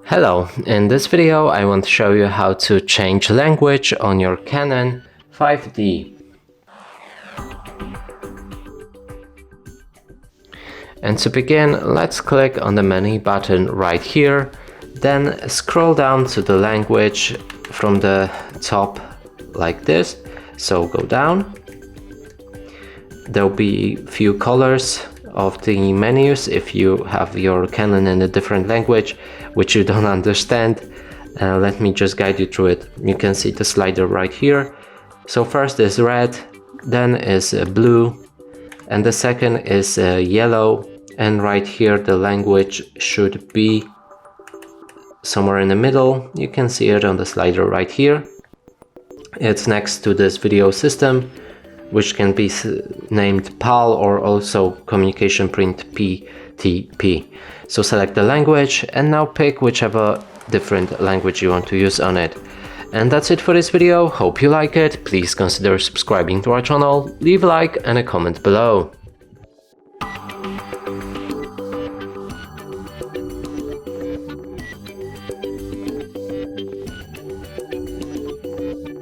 Hello, in this video I want to show you how to change language on your Canon 5D. And to begin, let's click on the menu button right here, then scroll down to the language from the top like this. So go down. There'll be few colors of the menus if you have your Canon in a different language which you don't understand. Let me just guide you through it. You can see the slider right here. So first is red, then is blue, and the second is yellow, and right here the language should be somewhere in the middle. You can see it on the slider right here. It's next to this video system, which can be named PAL or also communication print PTP. So select the language and now pick whichever different language you want to use on it. And that's it for this video. Hope you like it. Please consider subscribing to our channel, leave a like and a comment below.